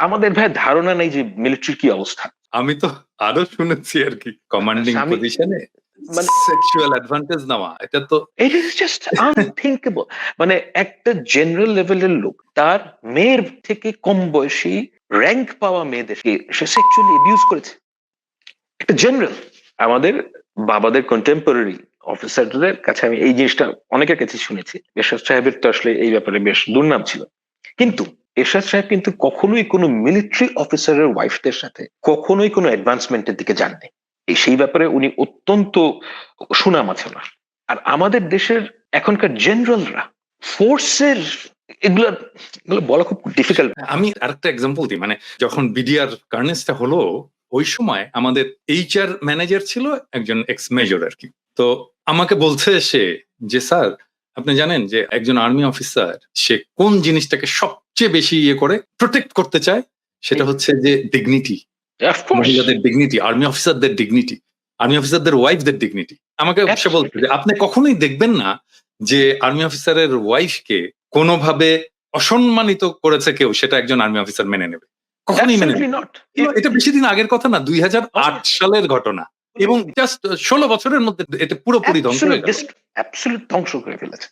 আমাদের ভাই ধারণা নেই যে মিলিটারির কি অবস্থা। আমি তো আরো শুনেছি আর কি, কমান্ডিং আমি পজিশনে মানে সেক্সুয়াল অ্যাডভান্টেজ নেওয়া, এটা তো ইট ইজ জাস্ট আনথিঙ্কেবল। মানে একটা জেনারেল লেভেলের লোক তার মেয়ের থেকে কম বয়সী র্যাঙ্ক পাওয়া মেয়েদেরকে সে সেক্সুয়ালি অ্যাবিউজ করেছে। একটা জেনারেল আমাদের বাবাদের কন্টেম্পোরারি অফিসারদের কাছে আমি এই জিনিসটা অনেকের কাছে শুনেছি। এরশাদ সাহেবের তো আসলে এই ব্যাপারে বেশ দুর্নাম ছিল, কিন্তু এরশাদ সাহেব কিন্তু কখনোই কোনো মিলিটারি অফিসারের ওয়াইফদের সাথে কখনোই কোনো অ্যাডভান্সমেন্টের দিকে যাননি। সেই ব্যাপারে উনি অত্যন্ত সুনাম আছে ওনার। আর আমাদের দেশের এখনকার জেনারেলরা ফোর্সের এগুলো এগুলো বলা খুব ডিফিকাল্ট। আমি আরেকটা এক্সাম্পল দিই, মানে যখন বিডিআর কার্নেসটা হলো ওই সময় আমাদের এইচআর ম্যানেজার ছিল একজন এক্স মেজর আর কি। তো আমাকে বলছে সে যে স্যার আপনি জানেন যে একজন আর্মি অফিসার সে কোন জিনিসটাকে সবচেয়ে বেশি ইয়ে করে প্রোটেক্ট করতে চায়, সেটা হচ্ছে যে ডিগনিটি, মহিলাদের ডিগনিটি, আর্মি অফিসারদের ডিগনিটি, আর্মি অফিসারদের ওয়াইফদের ডিগনিটি। আমাকে সে বলছে যে আপনি কখনোই দেখবেন না যে আর্মি অফিসারের ওয়াইফকে কোনোভাবে অসম্মানিত করেছে কেউ, সেটা একজন আর্মি অফিসার মেনে নেবে, কখনোই মেনে নেবে না। এটা বেশি দিন আগের কথা না, 2008 সালের ঘটনা, এবং জাস্ট 16 বছরের মধ্যে এটা পুরোপুরি ধ্বংস হয়ে গেল। ধ্বংস করে ফেলেছে।